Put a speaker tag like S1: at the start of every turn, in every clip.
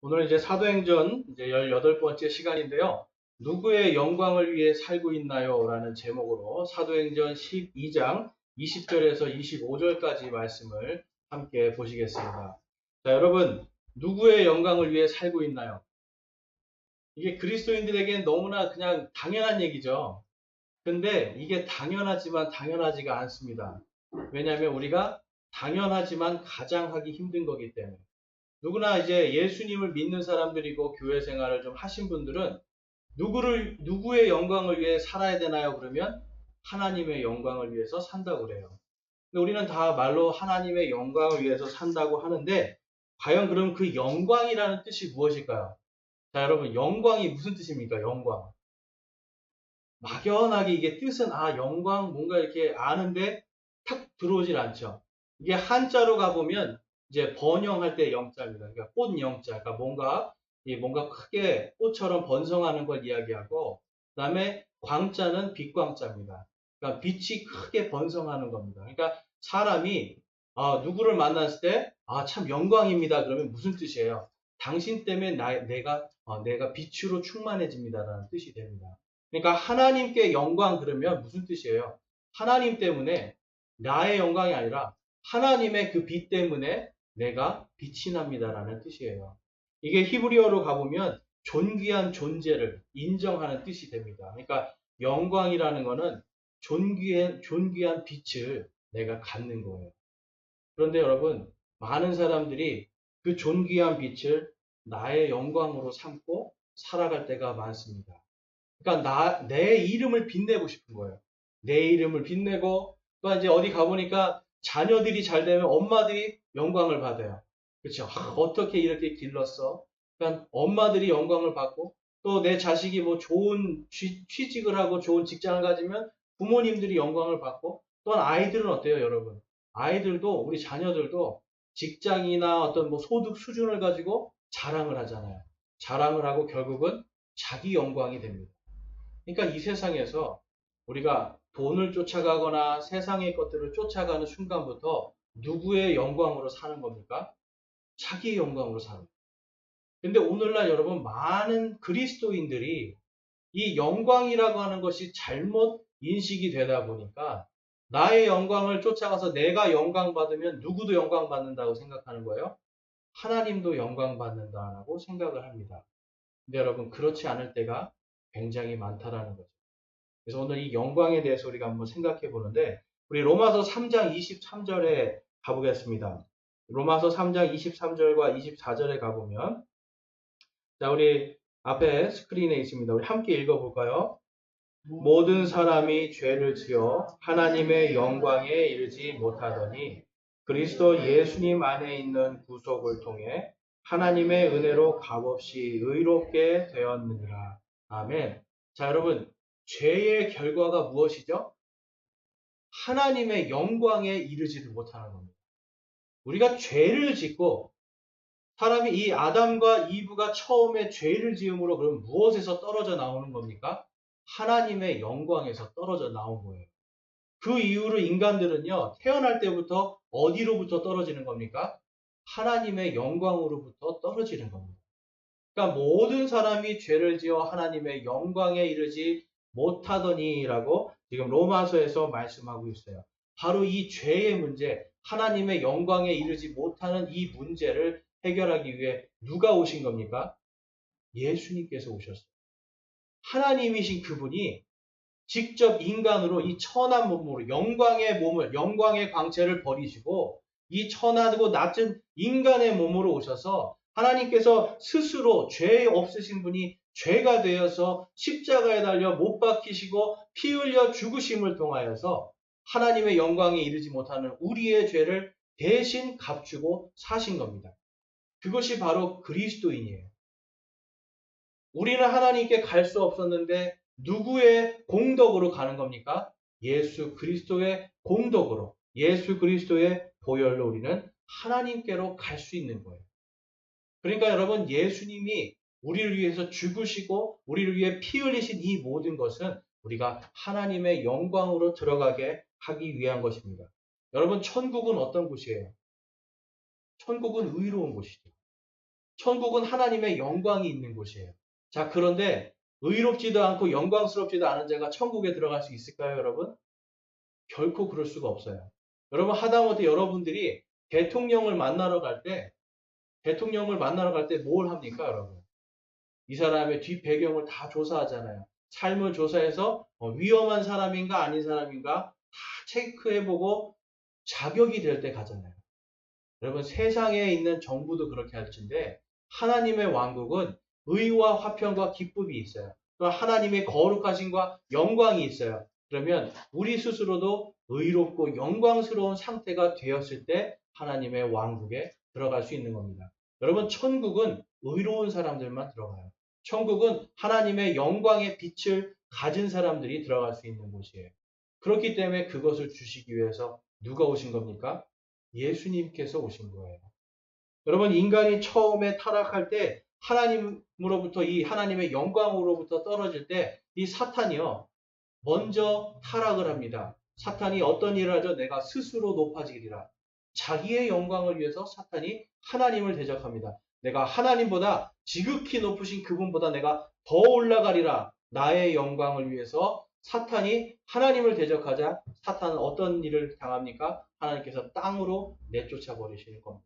S1: 오늘 이제 사도행전 이제 18번째 시간인데요. 누구의 영광을 위해 살고 있나요? 라는 제목으로 사도행전 12장 20절에서 25절까지 말씀을 함께 보시겠습니다. 자, 여러분, 누구의 영광을 위해 살고 있나요? 이게 그리스도인들에겐 너무나 그냥 당연한 얘기죠. 근데 이게 당연하지만 당연하지가 않습니다. 왜냐하면 우리가 당연하지만 가장 하기 힘든 거기 때문에. 누구나 이제 예수님을 믿는 사람들이고 교회 생활을 좀 하신 분들은 누구의 영광을 위해 살아야 되나요? 그러면 하나님의 영광을 위해서 산다고 그래요. 근데 우리는 다 말로 하나님의 영광을 위해서 산다고 하는데 과연 그럼 그 영광이라는 뜻이 무엇일까요? 자, 여러분, 영광이 무슨 뜻입니까? 영광. 막연하게 이게 뜻은 영광 뭔가 이렇게 아는데 탁 들어오질 않죠. 이게 한자로 가보면 이제 번영할 때 영자입니다. 그러니까 꽃 영자. 그러니까 뭔가 크게 꽃처럼 번성하는 걸 이야기하고, 그다음에 광자는 빛광자입니다. 그러니까 빛이 크게 번성하는 겁니다. 그러니까 사람이 누구를 만났을 때 참 영광입니다. 그러면 무슨 뜻이에요? 당신 때문에 내가 빛으로 충만해집니다라는 뜻이 됩니다. 그러니까 하나님께 영광 그러면 무슨 뜻이에요? 하나님 때문에 나의 영광이 아니라 하나님의 그 빛 때문에 내가 빛이 납니다라는 뜻이에요. 이게 히브리어로 가보면 존귀한 존재를 인정하는 뜻이 됩니다. 그러니까 영광이라는 거는 존귀한 빛을 내가 갖는 거예요. 그런데 여러분, 많은 사람들이 그 존귀한 빛을 나의 영광으로 삼고 살아갈 때가 많습니다. 그러니까 내 이름을 빛내고 싶은 거예요. 내 이름을 빛내고, 또 이제 어디 가보니까 자녀들이 잘 되면 엄마들이 영광을 받아요. 그렇죠? 어떻게 이렇게 길렀어? 그러니까 엄마들이 영광을 받고, 또 내 자식이 뭐 좋은 취직을 하고 좋은 직장을 가지면 부모님들이 영광을 받고, 또한 아이들은 어때요, 여러분? 아이들도, 우리 자녀들도 직장이나 어떤 뭐 소득 수준을 가지고 자랑을 하잖아요. 자랑을 하고 결국은 자기 영광이 됩니다. 그러니까 이 세상에서 우리가 돈을 쫓아가거나 세상의 것들을 쫓아가는 순간부터 누구의 영광으로 사는 겁니까? 자기의 영광으로 사는 겁니다. 근데 오늘날 여러분 많은 그리스도인들이 이 영광이라고 하는 것이 잘못 인식이 되다 보니까 나의 영광을 쫓아가서 내가 영광 받으면 누구도 영광 받는다고 생각하는 거예요. 하나님도 영광 받는다라고 생각을 합니다. 근데 여러분 그렇지 않을 때가 굉장히 많다라는 거죠. 그래서 오늘 이 영광에 대해서 우리가 한번 생각해 보는데, 우리 로마서 3장 23절에 가보겠습니다. 로마서 3장 23절과 24절에 가보면, 자, 우리 앞에 스크린에 있습니다. 우리 함께 읽어볼까요? 모든 사람이 죄를 지어 하나님의 영광에 이르지 못하더니 그리스도 예수님 안에 있는 구속을 통해 하나님의 은혜로 값없이 의롭게 되었느니라. 아멘. 자, 여러분, 죄의 결과가 무엇이죠? 하나님의 영광에 이르지를 못하는 겁니다. 우리가 죄를 짓고 사람이 이 아담과 이브가 처음에 죄를 지음으로 그럼 무엇에서 떨어져 나오는 겁니까? 하나님의 영광에서 떨어져 나온 거예요. 그 이후로 인간들은요, 태어날 때부터 어디로부터 떨어지는 겁니까? 하나님의 영광으로부터 떨어지는 겁니다. 그러니까 모든 사람이 죄를 지어 하나님의 영광에 이르지 못하더니라고 지금 로마서에서 말씀하고 있어요. 바로 이 죄의 문제, 하나님의 영광에 이르지 못하는 이 문제를 해결하기 위해 누가 오신 겁니까? 예수님께서 오셨어요. 하나님이신 그분이 직접 인간으로 이 천한 몸으로 영광의 광채를 버리시고 이 천하고 낮은 인간의 몸으로 오셔서 하나님께서 스스로 죄 없으신 분이 죄가 되어서 십자가에 달려 못 박히시고 피 흘려 죽으심을 통하여서 하나님의 영광에 이르지 못하는 우리의 죄를 대신 값주고 사신 겁니다. 그것이 바로 그리스도인이에요. 우리는 하나님께 갈 수 없었는데 누구의 공덕으로 가는 겁니까? 예수 그리스도의 공덕으로, 예수 그리스도의 보혈로 우리는 하나님께로 갈 수 있는 거예요. 그러니까 여러분, 예수님이 우리를 위해서 죽으시고 우리를 위해 피 흘리신 이 모든 것은 우리가 하나님의 영광으로 들어가게 하기 위한 것입니다. 여러분, 천국은 어떤 곳이에요? 천국은 의로운 곳이죠. 천국은 하나님의 영광이 있는 곳이에요. 자, 그런데 의롭지도 않고 영광스럽지도 않은 자가 천국에 들어갈 수 있을까요, 여러분? 결코 그럴 수가 없어요. 여러분, 하다못해 여러분들이 대통령을 만나러 갈 때 뭘 합니까, 여러분? 이 사람의 뒷 배경을 다 조사하잖아요. 삶을 조사해서 위험한 사람인가 아닌 사람인가 다 체크해보고 자격이 될 때 가잖아요. 여러분, 세상에 있는 정부도 그렇게 할진데 하나님의 왕국은 의와 화평과 기쁨이 있어요. 또 하나님의 거룩하심과 영광이 있어요. 그러면 우리 스스로도 의롭고 영광스러운 상태가 되었을 때 하나님의 왕국에 들어갈 수 있는 겁니다. 여러분, 천국은 의로운 사람들만 들어가요. 천국은 하나님의 영광의 빛을 가진 사람들이 들어갈 수 있는 곳이에요. 그렇기 때문에 그것을 주시기 위해서 누가 오신 겁니까? 예수님께서 오신 거예요. 여러분, 인간이 처음에 타락할 때 하나님으로부터 이 하나님의 영광으로부터 떨어질 때 이 사탄이요, 먼저 타락을 합니다. 사탄이 어떤 일을 하죠? 내가 스스로 높아지리라. 자기의 영광을 위해서 사탄이 하나님을 대적합니다. 내가 하나님보다 지극히 높으신 그분보다 내가 더 올라가리라. 나의 영광을 위해서 사탄이 하나님을 대적하자 사탄은 어떤 일을 당합니까? 하나님께서 땅으로 내쫓아 버리시는 겁니다.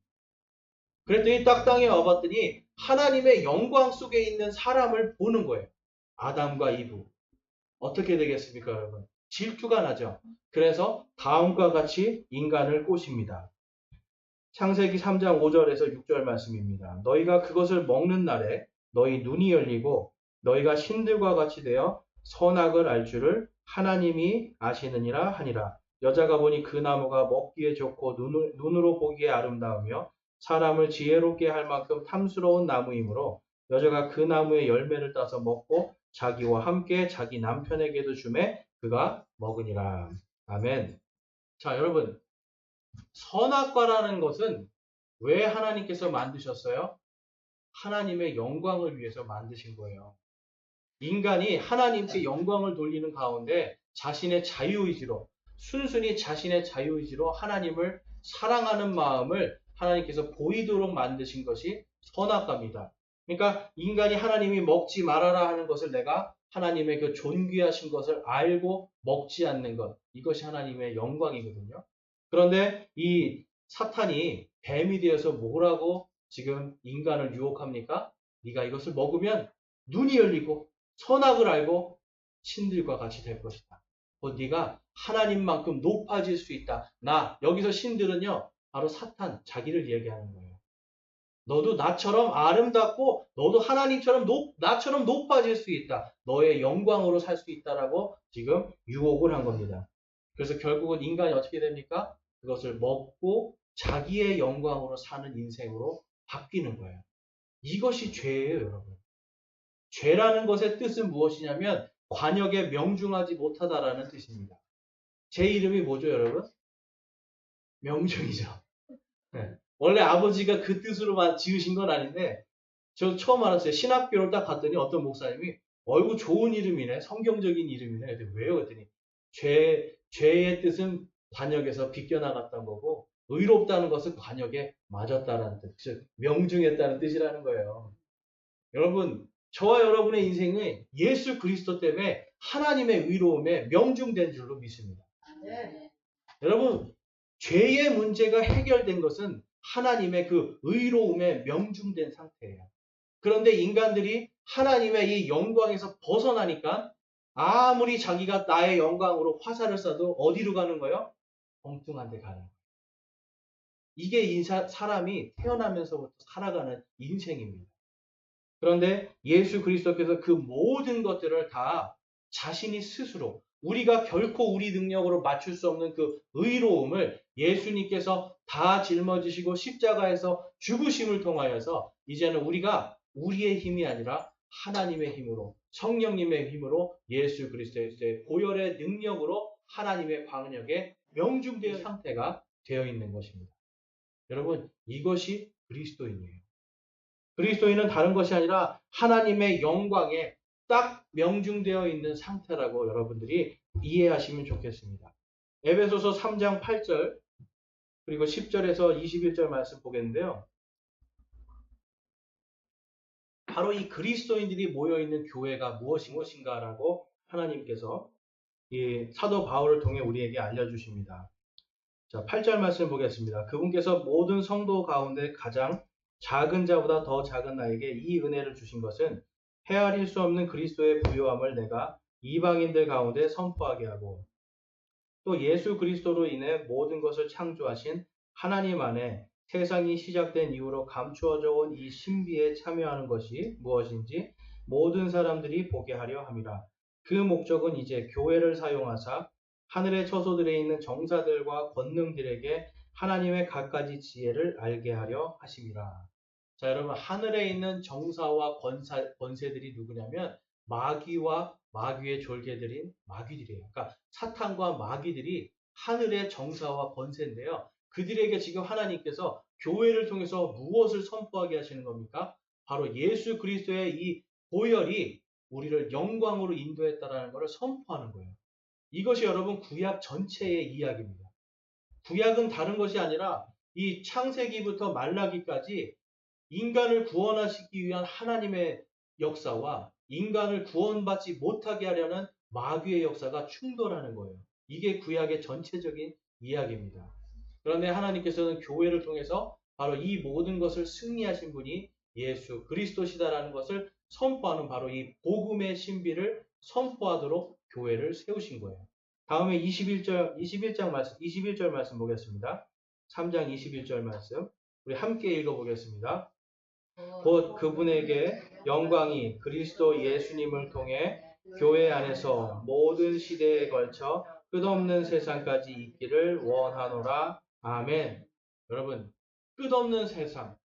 S1: 그랬더니 딱 땅에 와봤더니 하나님의 영광 속에 있는 사람을 보는 거예요. 아담과 이브. 어떻게 되겠습니까, 여러분? 질투가 나죠. 그래서 다음과 같이 인간을 꼬십니다. 창세기 3장 5절에서 6절 말씀입니다. 너희가 그것을 먹는 날에 너희 눈이 열리고 너희가 신들과 같이 되어 선악을 알 줄을 하나님이 아시느니라 하니라. 여자가 보니 그 나무가 먹기에 좋고 눈으로 보기에 아름다우며 사람을 지혜롭게 할 만큼 탐스러운 나무이므로 여자가 그 나무의 열매를 따서 먹고 자기와 함께 자기 남편에게도 주매 그가 먹으니라. 아멘. 자, 여러분, 선악과라는 것은 왜 하나님께서 만드셨어요? 하나님의 영광을 위해서 만드신 거예요. 인간이 하나님께 영광을 돌리는 가운데 자신의 자유의지로, 순순히 자신의 자유의지로 하나님을 사랑하는 마음을 하나님께서 보이도록 만드신 것이 선악과입니다. 그러니까 인간이 하나님이 먹지 말아라 하는 것을 내가 하나님의 그 존귀하신 것을 알고 먹지 않는 것, 이것이 하나님의 영광이거든요. 그런데 이 사탄이 뱀이 되어서 뭐라고 지금 인간을 유혹합니까? 네가 이것을 먹으면 눈이 열리고 선악을 알고 신들과 같이 될 것이다. 네가 하나님만큼 높아질 수 있다. 여기서 신들은요, 바로 사탄, 자기를 얘기하는 거예요. 너도 나처럼 아름답고 너도 하나님처럼 나처럼 높아질 수 있다. 너의 영광으로 살 수 있다라고 지금 유혹을 한 겁니다. 그래서 결국은 인간이 어떻게 됩니까? 그것을 먹고 자기의 영광으로 사는 인생으로 바뀌는 거예요. 이것이 죄예요, 여러분. 죄라는 것의 뜻은 무엇이냐면 관역에 명중하지 못하다라는 뜻입니다. 제 이름이 뭐죠, 여러분? 명중이죠. 네. 원래 아버지가 그 뜻으로만 지으신 건 아닌데 저 처음 알았어요. 신학교를 딱 갔더니 어떤 목사님이 얼굴 좋은 이름이네, 성경적인 이름이네. 왜요? 그랬더니 죄의 뜻은 관역에서 비껴나갔다는 거고 의롭다는 것은 관역에 맞았다라는 뜻, 즉 명중했다는 뜻이라는 거예요. 여러분, 저와 여러분의 인생은 예수 그리스도 때문에 하나님의 의로움에 명중된 줄로 믿습니다. 네. 여러분, 죄의 문제가 해결된 것은 하나님의 그 의로움에 명중된 상태예요. 그런데 인간들이 하나님의 이 영광에서 벗어나니까 아무리 자기가 나의 영광으로 화살을 쏴도 어디로 가는 거예요? 엉뚱한 데 가는 거예요. 이게 사람이 태어나면서부터 살아가는 인생입니다. 그런데 예수 그리스도께서 그 모든 것들을 다 자신이 스스로 우리가 결코 우리 능력으로 맞출 수 없는 그 의로움을 예수님께서 다 짊어지시고 십자가에서 죽으심을 통하여서 이제는 우리가 우리의 힘이 아니라 하나님의 힘으로 성령님의 힘으로 예수 그리스도의 보혈의 능력으로 하나님의 광역에 명중된 상태가 되어 있는 것입니다. 여러분, 이것이 그리스도인이에요. 그리스도인은 다른 것이 아니라 하나님의 영광에 딱 명중되어 있는 상태라고 여러분들이 이해하시면 좋겠습니다. 에베소서 3장 8절 그리고 10절에서 21절 말씀 보겠는데요. 바로 이 그리스도인들이 모여있는 교회가 무엇인가라고 하나님께서 이 사도 바울을 통해 우리에게 알려주십니다. 자, 8절 말씀 보겠습니다. 그분께서 모든 성도 가운데 가장 작은 자보다 더 작은 나에게 이 은혜를 주신 것은 헤아릴 수 없는 그리스도의 부요함을 내가 이방인들 가운데 선포하게 하고 또 예수 그리스도로 인해 모든 것을 창조하신 하나님 안에 세상이 시작된 이후로 감추어져 온 이 신비에 참여하는 것이 무엇인지 모든 사람들이 보게 하려 함이라. 그 목적은 이제 교회를 사용하사 하늘의 처소들에 있는 정사들과 권능들에게 하나님의 갖가지 지혜를 알게 하려 하심이라. 자, 여러분, 하늘에 있는 정사와 권세들이 누구냐면 마귀와 마귀의 졸개들인 마귀들이에요. 그러니까 사탄과 마귀들이 하늘의 정사와 권세인데요. 그들에게 지금 하나님께서 교회를 통해서 무엇을 선포하게 하시는 겁니까? 바로 예수 그리스도의 이 보혈이 우리를 영광으로 인도했다라는 것을 선포하는 거예요. 이것이 여러분 구약 전체의 이야기입니다. 구약은 다른 것이 아니라 이 창세기부터 말라기까지 인간을 구원하시기 위한 하나님의 역사와 인간을 구원받지 못하게 하려는 마귀의 역사가 충돌하는 거예요. 이게 구약의 전체적인 이야기입니다. 그런데 하나님께서는 교회를 통해서 바로 이 모든 것을 승리하신 분이 예수 그리스도시다라는 것을 선포하는 바로 이 복음의 신비를 선포하도록 교회를 세우신 거예요. 다음에 21절 말씀 보겠습니다. 3장 21절 말씀. 우리 함께 읽어보겠습니다. 곧 그분에게 영광이 그리스도 예수님을 통해 교회 안에서 모든 시대에 걸쳐 끝없는 세상까지 있기를 원하노라. 아멘. 여러분, 끝없는 세상.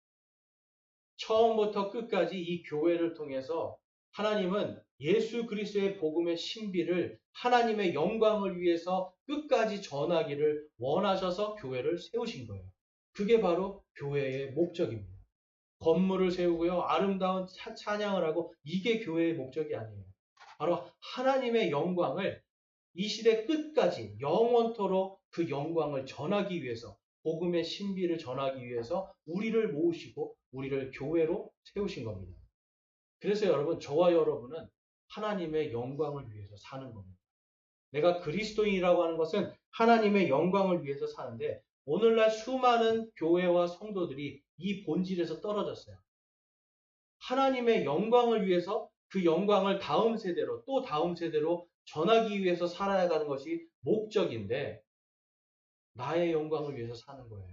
S1: 처음부터 끝까지 이 교회를 통해서 하나님은 예수 그리스도의 복음의 신비를 하나님의 영광을 위해서 끝까지 전하기를 원하셔서 교회를 세우신 거예요. 그게 바로 교회의 목적입니다. 건물을 세우고요. 아름다운 찬양을 하고 이게 교회의 목적이 아니에요. 바로 하나님의 영광을 이 시대 끝까지 영원토록 그 영광을 전하기 위해서 복음의 신비를 전하기 위해서 우리를 모으시고 우리를 교회로 세우신 겁니다. 그래서 여러분 저와 여러분은 하나님의 영광을 위해서 사는 겁니다. 내가 그리스도인이라고 하는 것은 하나님의 영광을 위해서 사는데 오늘날 수많은 교회와 성도들이 이 본질에서 떨어졌어요. 하나님의 영광을 위해서 그 영광을 다음 세대로 또 다음 세대로 전하기 위해서 살아야 하는 것이 목적인데 나의 영광을 위해서 사는 거예요.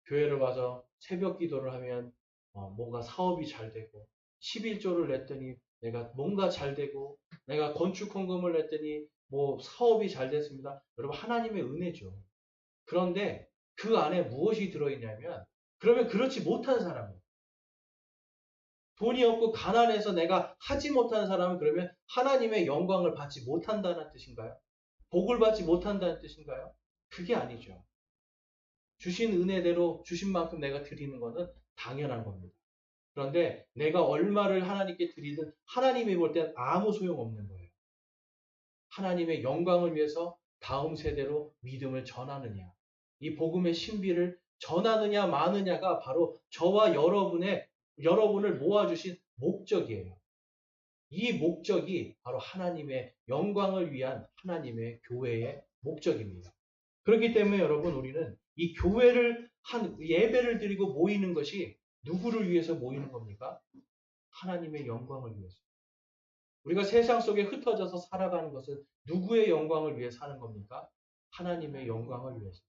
S1: 교회를 가서 새벽 기도를 하면 뭔가 사업이 잘 되고 11조를 냈더니 내가 뭔가 잘 되고 내가 건축 헌금을 냈더니 뭐 사업이 잘 됐습니다. 여러분 하나님의 은혜죠. 그런데 그 안에 무엇이 들어있냐면 그러면 그렇지 못한 사람은 돈이 없고 가난해서 내가 하지 못하는 사람은 그러면 하나님의 영광을 받지 못한다는 뜻인가요? 복을 받지 못한다는 뜻인가요? 그게 아니죠. 주신 은혜대로 주신 만큼 내가 드리는 것은 당연한 겁니다. 그런데 내가 얼마를 하나님께 드리든 하나님이 볼 땐 아무 소용없는 거예요. 하나님의 영광을 위해서 다음 세대로 믿음을 전하느냐, 이 복음의 신비를 전하느냐 마느냐가 바로 저와 여러분을 모아주신 목적이에요. 이 목적이 바로 하나님의 영광을 위한 하나님의 교회의 목적입니다. 그렇기 때문에 여러분 우리는 이 교회를 예배를 드리고 모이는 것이 누구를 위해서 모이는 겁니까? 하나님의 영광을 위해서. 우리가 세상 속에 흩어져서 살아가는 것은 누구의 영광을 위해 사는 겁니까? 하나님의 영광을 위해서.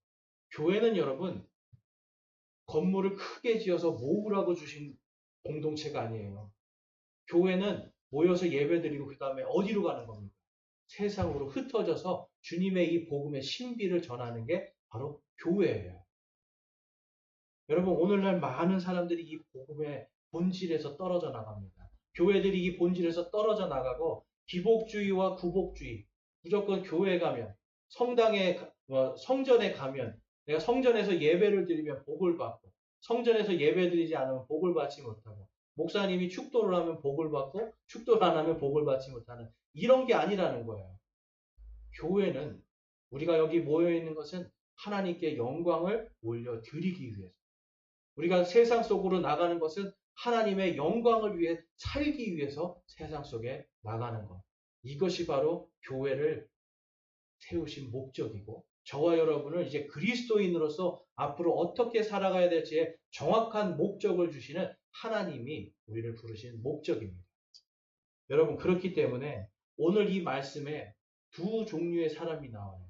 S1: 교회는 여러분 건물을 크게 지어서 모으라고 주신 공동체가 아니에요. 교회는 모여서 예배드리고 그 다음에 어디로 가는 겁니까? 세상으로 흩어져서 주님의 이 복음의 신비를 전하는 게 바로 교회예요. 여러분 오늘날 많은 사람들이 이 복음의 본질에서 떨어져 나갑니다. 교회들이 이 본질에서 떨어져 나가고 기복주의와 구복주의, 무조건 교회에 가면 성전에 가면 내가 성전에서 예배를 드리면 복을 받고 성전에서 예배 드리지 않으면 복을 받지 못하고 목사님이 축도를 하면 복을 받고 축도를 안 하면 복을 받지 못하는 이런 게 아니라는 거예요. 교회는 우리가 여기 모여 있는 것은 하나님께 영광을 올려드리기 위해서 우리가 세상 속으로 나가는 것은 하나님의 영광을 위해 살기 위해서 세상 속에 나가는 것. 이것이 바로 교회를 세우신 목적이고 저와 여러분을 이제 그리스도인으로서 앞으로 어떻게 살아가야 될지에 정확한 목적을 주시는 하나님이 우리를 부르신 목적입니다. 여러분 그렇기 때문에 오늘 이 말씀에 두 종류의 사람이 나와요.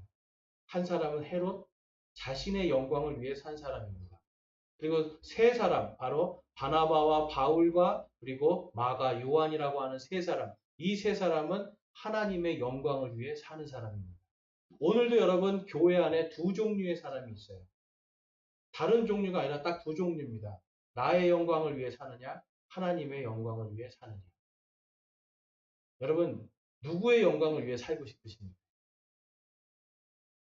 S1: 한 사람은 헤롯, 자신의 영광을 위해 산 사람입니다. 그리고 세 사람, 바로 바나바와 바울과 그리고 마가, 요한이라고 하는 세 사람. 이 세 사람은 하나님의 영광을 위해 사는 사람입니다. 오늘도 여러분 교회 안에 두 종류의 사람이 있어요. 다른 종류가 아니라 딱 두 종류입니다. 나의 영광을 위해 사느냐, 하나님의 영광을 위해 사느냐. 여러분 누구의 영광을 위해 살고 싶으십니까?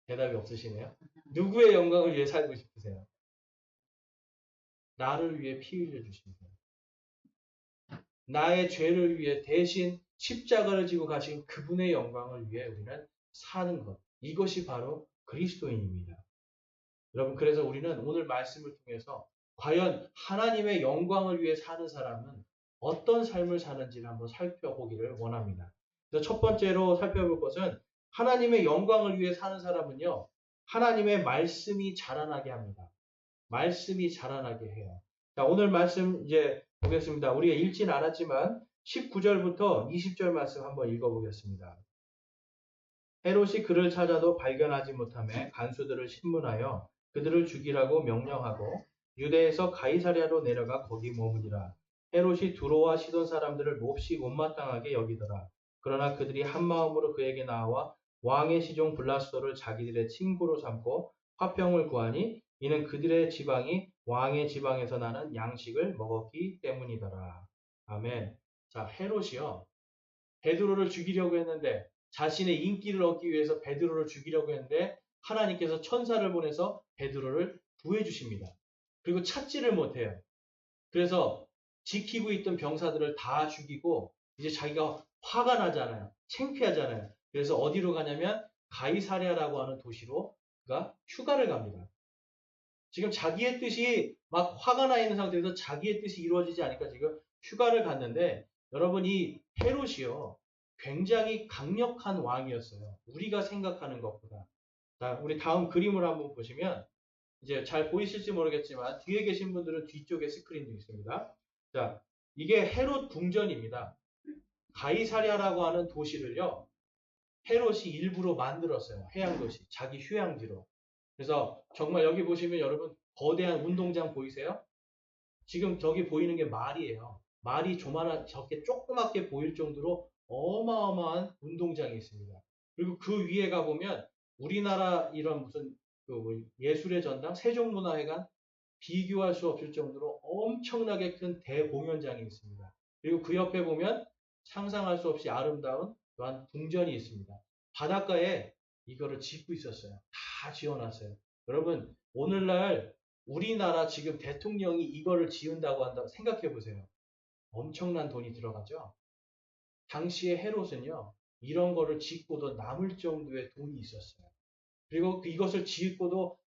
S1: 대답이 없으시네요. 누구의 영광을 위해 살고 싶으세요? 나를 위해 피 흘려 주신 분. 나의 죄를 위해 대신 십자가를 지고 가신 그분의 영광을 위해 우리는 사는 것. 이것이 바로 그리스도인입니다. 여러분 그래서 우리는 오늘 말씀을 통해서 과연 하나님의 영광을 위해 사는 사람은 어떤 삶을 사는지를 한번 살펴보기를 원합니다. 그래서 첫 번째로 살펴볼 것은 하나님의 영광을 위해 사는 사람은요. 하나님의 말씀이 자라나게 합니다. 말씀이 자라나게 해요. 자, 오늘 말씀 이제 보겠습니다. 우리가 읽진 않았지만 19절부터 20절 말씀 한번 읽어보겠습니다. 헤롯이 그를 찾아도 발견하지 못하며 간수들을 신문하여 그들을 죽이라고 명령하고 유대에서 가이사랴로 내려가 거기 머무니라. 헤롯이 두로와 시돈 사람들을 몹시 못마땅하게 여기더라. 그러나 그들이 한 마음으로 그에게 나와 왕의 시종 블라스도를 자기들의 친구로 삼고 화평을 구하니 이는 그들의 지방이 왕의 지방에서 나는 양식을 먹었기 때문이더라. 아멘. 자, 헤롯이요. 베드로를 죽이려고 했는데 자신의 인기를 얻기 위해서 베드로를 죽이려고 했는데 하나님께서 천사를 보내서 베드로를 구해 주십니다. 그리고 찾지를 못해요. 그래서 지키고 있던 병사들을 다 죽이고 이제 자기가 화가 나잖아요. 창피하잖아요. 그래서 어디로 가냐면 가이사랴라고 하는 도시로 그가 휴가를 갑니다. 지금 자기의 뜻이 막 화가 나 있는 상태에서 자기의 뜻이 이루어지지 않으니까 지금 휴가를 갔는데 여러분 이 헤롯이요. 굉장히 강력한 왕이었어요. 우리가 생각하는 것보다. 자, 우리 다음 그림을 한번 보시면 이제 잘 보이실지 모르겠지만 뒤에 계신 분들은 뒤쪽에 스크린도 있습니다. 자, 이게 헤롯 궁전입니다. 가이사랴라고 하는 도시를요. 헤롯이 일부러 만들었어요. 해양도시, 자기 휴양지로. 그래서 정말 여기 보시면 여러분 거대한 운동장 보이세요? 지금 저기 보이는 게 말이에요. 말이 저렇게 조그맣게 보일 정도로 어마어마한 운동장이 있습니다. 그리고 그 위에 가보면 우리나라 이런 무슨 그 예술의 전당, 세종문화회관 비교할 수 없을 정도로 엄청나게 큰 대공연장이 있습니다. 그리고 그 옆에 보면 상상할 수 없이 아름다운 또한 궁전이 있습니다. 바닷가에 이거를 짓고 있었어요. 다 지어놨어요. 여러분 오늘날 우리나라 지금 대통령이 이거를 지은다고 한다고 생각해 보세요. 엄청난 돈이 들어가죠. 당시에 헤롯은요. 이런 거를 짓고도 남을 정도의 돈이 있었어요. 그리고 이것을 짓고도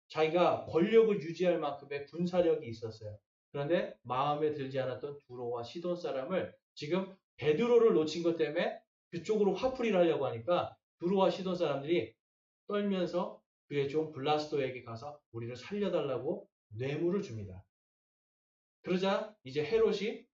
S1: 자기가 권력을 유지할 만큼의 군사력이 있었어요. 그런데 마음에 들지 않았던 두로와 시돈 사람을 지금 베드로를 놓친 것 때문에 그쪽으로 화풀이를 하려고 하니까 두로와 시돈 사람들이 떨면서 그의 종 블라스도에게 가서 우리를 살려달라고 뇌물을 줍니다. 그러자 이제 헤롯이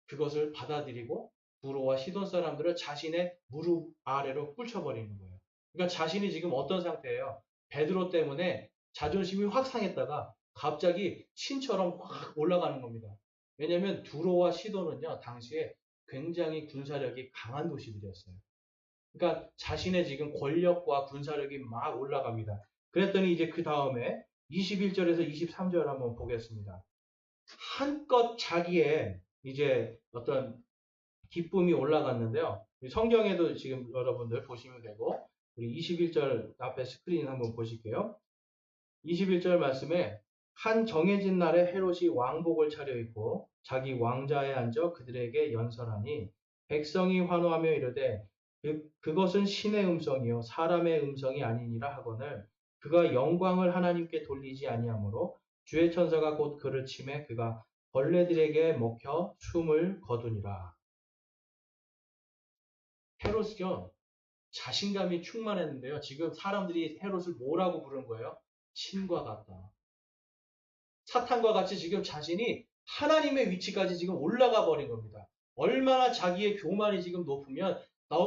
S1: 그것을 받아들이고 두로와 시돈 사람들을 자신의 무릎 아래로 꿇혀버리는 거예요. 그러니까 자신이 지금 어떤 상태예요? 베드로 때문에 자존심이 확 상했다가 갑자기 신처럼 확 올라가는 겁니다. 왜냐하면 두로와 시돈은요 당시에 굉장히 군사력이 강한 도시들이었어요. 그러니까 자신의 지금 권력과 군사력이 막 올라갑니다. 그랬더니 이제 그 다음에 21절에서 23절 한번 보겠습니다. 한껏 자기의 이제 어떤 기쁨이 올라갔는데요. 성경에도 지금 여러분들 보시면 되고 우리 21절 앞에 스크린 한번 보실게요. 21절 말씀에 한 정해진 날에 헤롯이 왕복을 차려입고 자기 왕자에 앉아 그들에게 연설하니 백성이 환호하며 이르되 그것은 신의 음성이요 사람의 음성이 아니니라 하거늘 그가 영광을 하나님께 돌리지 아니하므로 주의 천사가 곧 그를 치매 그가 벌레들에게 먹혀 숨을 거두니라. 헤롯이요, 자신감이 충만했는데요. 지금 사람들이 헤롯을 뭐라고 부르는 거예요? 신과 같다. 사탄과 같이 지금 자신이 하나님의 위치까지 지금 올라가 버린 겁니다. 얼마나 자기의 교만이 지금 높으면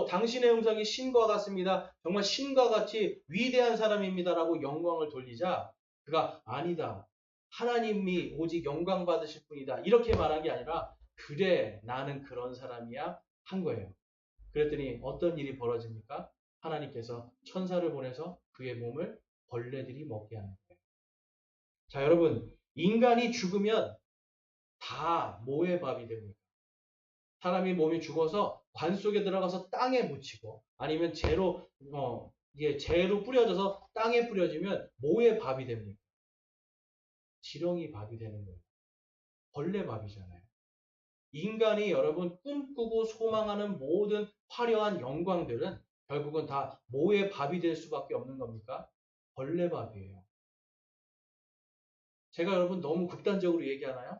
S1: 당신의 형상이 신과 같습니다. 정말 신과 같이 위대한 사람입니다라고 영광을 돌리자 그가 아니다. 하나님이 오직 영광 받으실 뿐이다. 이렇게 말한 게 아니라 그래 나는 그런 사람이야 한 거예요. 그랬더니 어떤 일이 벌어집니까? 하나님께서 천사를 보내서 그의 몸을 벌레들이 먹게 하는 거예요. 자, 여러분, 인간이 죽으면 다 뭐의 밥이 됩니까? 사람이 몸이 죽어서 관 속에 들어가서 땅에 묻히고 아니면 재로 뿌려져서 땅에 뿌려지면 뭐의 밥이 됩니까? 지렁이 밥이 되는 거예요. 벌레 밥이잖아요. 인간이 여러분 꿈꾸고 소망하는 모든 화려한 영광들은 결국은 다 뭐의 밥이 될 수밖에 없는 겁니까? 벌레 밥이에요. 제가 여러분 너무 극단적으로 얘기하나요?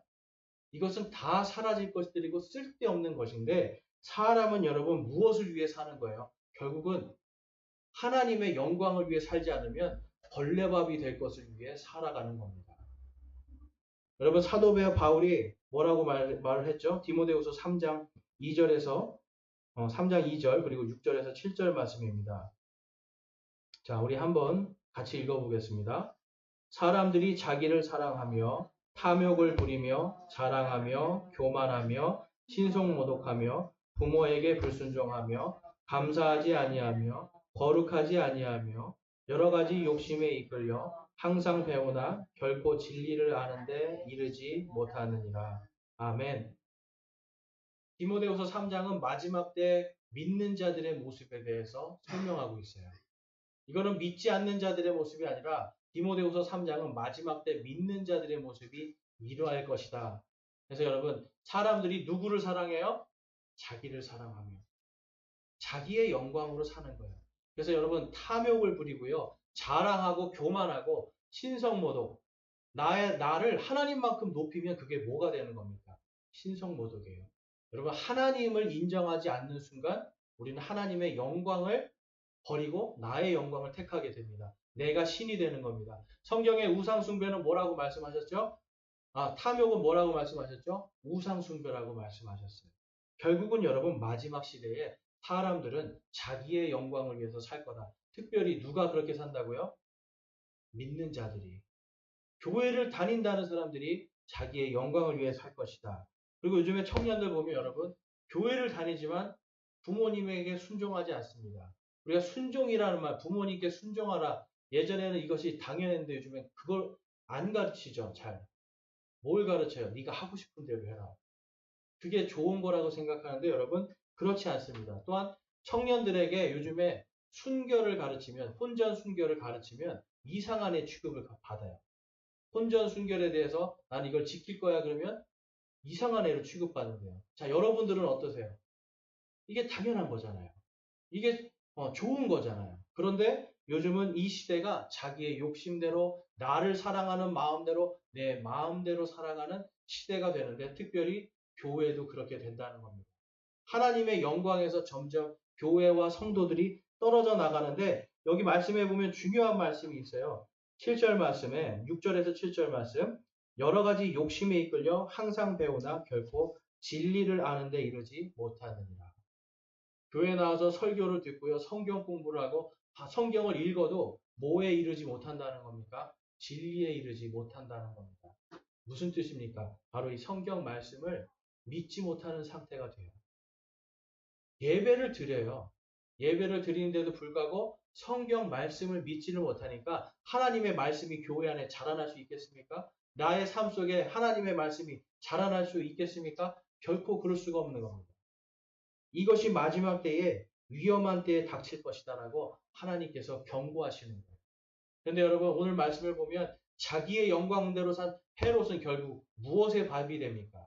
S1: 이것은 다 사라질 것들이고 쓸데없는 것인데 사람은 여러분 무엇을 위해 사는 거예요? 결국은 하나님의 영광을 위해 살지 않으면 벌레밥이 될 것을 위해 살아가는 겁니다. 여러분 사도 바울이 뭐라고 말을 했죠? 디모데후서 3장 2절에서 3장 2절 그리고 6절에서 7절 말씀입니다. 자, 우리 한번 같이 읽어보겠습니다. 사람들이 자기를 사랑하며 탐욕을 부리며 자랑하며 교만하며 신성모독하며 부모에게 불순종하며 감사하지 아니하며 거룩하지 아니하며 여러 가지 욕심에 이끌려 항상 배우나 결코 진리를 아는데 이르지 못하느니라. 아멘. 디모데후서 3장은 마지막 때 믿는 자들의 모습에 대해서 설명하고 있어요. 이거는 믿지 않는 자들의 모습이 아니라 디모데후서 3장은 마지막 때 믿는 자들의 모습이 이루어질 것이다. 그래서 여러분 사람들이 누구를 사랑해요? 자기를 사랑하며 자기의 영광으로 사는 거예요. 그래서 여러분 탐욕을 부리고요. 자랑하고 교만하고 신성모독 나를 하나님만큼 높이면 그게 뭐가 되는 겁니까? 신성모독이에요. 여러분 하나님을 인정하지 않는 순간 우리는 하나님의 영광을 버리고 나의 영광을 택하게 됩니다. 내가 신이 되는 겁니다. 성경의 우상숭배는 뭐라고 말씀하셨죠? 탐욕은 뭐라고 말씀하셨죠? 우상숭배라고 말씀하셨어요. 결국은 여러분 마지막 시대에 사람들은 자기의 영광을 위해서 살 거다. 특별히 누가 그렇게 산다고요? 믿는 자들이. 교회를 다닌다는 사람들이 자기의 영광을 위해 살 것이다. 그리고 요즘에 청년들 보면 여러분 교회를 다니지만 부모님에게 순종하지 않습니다. 우리가 순종이라는 말, 부모님께 순종하라. 예전에는 이것이 당연했는데 요즘엔 그걸 안 가르치죠. 잘. 뭘 가르쳐요? 네가 하고 싶은 대로 해라. 그게 좋은 거라고 생각하는데 여러분 그렇지 않습니다. 또한 청년들에게 요즘에 순결을 가르치면 혼전 순결을 가르치면 이상한 애 취급을 받아요. 혼전 순결에 대해서 난 이걸 지킬 거야 그러면 이상한 애로 취급받는데요. 자, 여러분들은 어떠세요? 이게 당연한 거잖아요. 이게 좋은 거잖아요. 그런데 요즘은 이 시대가 자기의 욕심대로 나를 사랑하는 마음대로 내 마음대로 살아가는 시대가 되는데 특별히 교회도 그렇게 된다는 겁니다. 하나님의 영광에서 점점 교회와 성도들이 떨어져 나가는데 여기 말씀해 보면 중요한 말씀이 있어요. 7절 말씀에 6절에서 7절 말씀 여러 가지 욕심에 이끌려 항상 배우나 결코 진리를 아는데 이르지 못하느니라. 교회 나와서 설교를 듣고요. 성경 공부를 하고 성경을 읽어도 뭐에 이르지 못한다는 겁니까? 진리에 이르지 못한다는 겁니다. 무슨 뜻입니까? 바로 이 성경 말씀을 믿지 못하는 상태가 돼요. 예배를 드려요. 예배를 드리는데도 불구하고 성경 말씀을 믿지를 못하니까 하나님의 말씀이 교회 안에 자라날 수 있겠습니까? 나의 삶 속에 하나님의 말씀이 자라날 수 있겠습니까? 결코 그럴 수가 없는 겁니다. 이것이 마지막 때에 위험한 때에 닥칠 것이다라고 하나님께서 경고하시는 거예요. 그런데 여러분 오늘 말씀을 보면 자기의 영광대로 산 헤롯은 결국 무엇의 밥이 됩니까?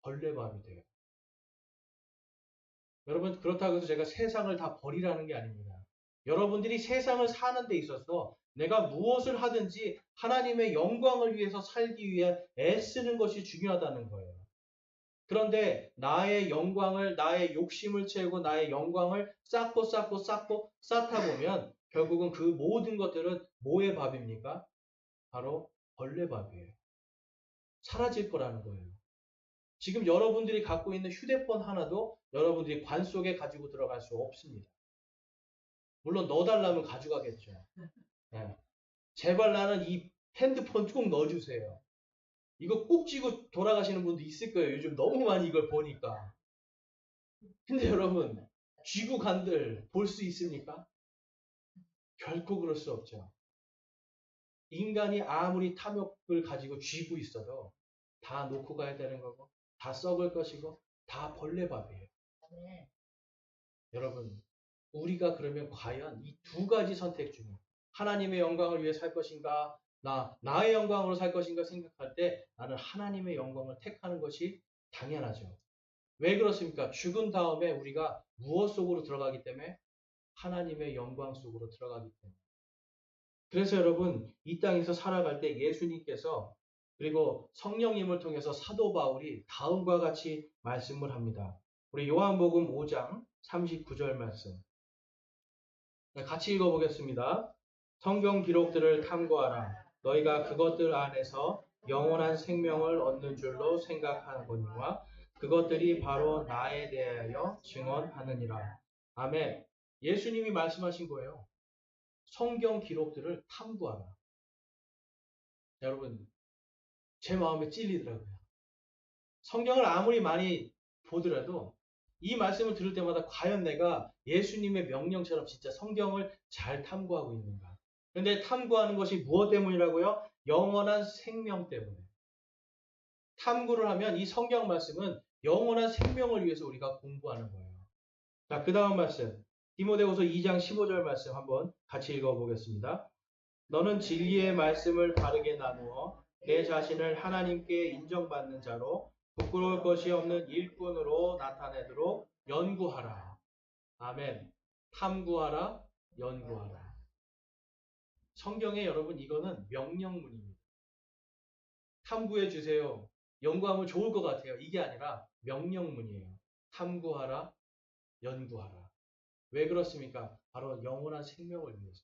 S1: 벌레밥이 돼요. 여러분 그렇다고 해서 제가 세상을 다 버리라는 게 아닙니다. 여러분들이 세상을 사는 데 있어서 내가 무엇을 하든지 하나님의 영광을 위해서 살기 위해 애쓰는 것이 중요하다는 거예요. 그런데 나의 영광을, 나의 욕심을 채우고 나의 영광을 쌓고 쌓다 보면 결국은 그 모든 것들은 뭐의 밥입니까? 바로 벌레 밥이에요. 사라질 거라는 거예요. 지금 여러분들이 갖고 있는 휴대폰 하나도 여러분들이 관 속에 가지고 들어갈 수 없습니다. 물론 넣어달라면 가져가겠죠. 네. 제발 나는 이 핸드폰 꼭 넣어주세요. 이거 꼭 쥐고 돌아가시는 분도 있을 거예요. 요즘 너무 많이 이걸 보니까. 근데 여러분, 쥐고 간들 볼 수 있습니까? 결코 그럴 수 없죠. 인간이 아무리 탐욕을 가지고 쥐고 있어도 다 놓고 가야 되는 거고, 다 썩을 것이고, 다 벌레밥이에요. 네. 여러분, 우리가 그러면 과연 이 두 가지 선택 중에 하나님의 영광을 위해 살 것인가, 나의 영광으로 살 것인가 생각할 때 나는 하나님의 영광을 택하는 것이 당연하죠. 왜 그렇습니까? 죽은 다음에 우리가 무엇 속으로 들어가기 때문에? 하나님의 영광 속으로 들어가기 때문에. 그래서 여러분, 이 땅에서 살아갈 때 예수님께서 그리고 성령님을 통해서 사도 바울이 다음과 같이 말씀을 합니다. 우리 요한복음 5장 39절 말씀. 같이 읽어보겠습니다. 성경 기록들을 탐구하라. 너희가 그것들 안에서 영원한 생명을 얻는 줄로 생각하거니와 그것들이 바로 나에 대하여 증언하느니라. 아멘. 예수님이 말씀하신 거예요. 성경 기록들을 탐구하라. 여러분, 제 마음에 찔리더라고요. 성경을 아무리 많이 보더라도 이 말씀을 들을 때마다 과연 내가 예수님의 명령처럼 진짜 성경을 잘 탐구하고 있는가. 그런데 탐구하는 것이 무엇 때문이라고요? 영원한 생명 때문에. 탐구를 하면 이 성경 말씀은 영원한 생명을 위해서 우리가 공부하는 거예요. 자, 그 다음 말씀. 디모데후서 2장 15절 말씀 한번 같이 읽어보겠습니다. 너는 진리의 말씀을 바르게 나누어 내 자신을 하나님께 인정받는 자로 부끄러울 것이 없는 일꾼으로 나타내도록 연구하라. 아멘. 탐구하라, 연구하라. 성경에 여러분 이거는 명령문입니다. 탐구해 주세요. 연구하면 좋을 것 같아요. 이게 아니라 명령문이에요. 탐구하라, 연구하라. 왜 그렇습니까? 바로 영원한 생명을 위해서.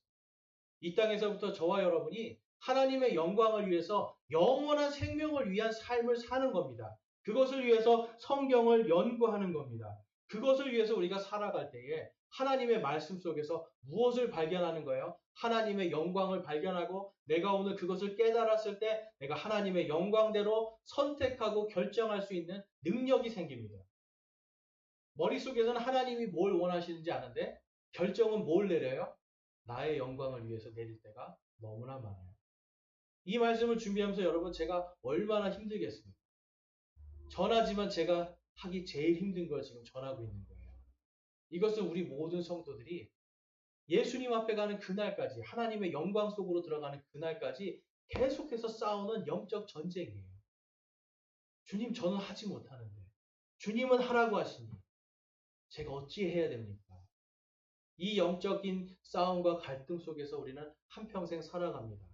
S1: 이 땅에서부터 저와 여러분이 하나님의 영광을 위해서 영원한 생명을 위한 삶을 사는 겁니다. 그것을 위해서 성경을 연구하는 겁니다. 그것을 위해서 우리가 살아갈 때에 하나님의 말씀 속에서 무엇을 발견하는 거예요? 하나님의 영광을 발견하고 내가 오늘 그것을 깨달았을 때 내가 하나님의 영광대로 선택하고 결정할 수 있는 능력이 생깁니다. 머릿속에서는 하나님이 뭘 원하시는지 아는데 결정은 뭘 내려요? 나의 영광을 위해서 내릴 때가 너무나 많아요. 이 말씀을 준비하면서 여러분 제가 얼마나 힘들겠습니까? 전하지만 제가 하기 제일 힘든 걸 지금 전하고 있는 거예요. 이것은 우리 모든 성도들이 예수님 앞에 가는 그날까지 하나님의 영광 속으로 들어가는 그날까지 계속해서 싸우는 영적 전쟁이에요. 주님 저는 하지 못하는데 주님은 하라고 하시니 제가 어찌 해야 됩니까? 이 영적인 싸움과 갈등 속에서 우리는 한평생 살아갑니다.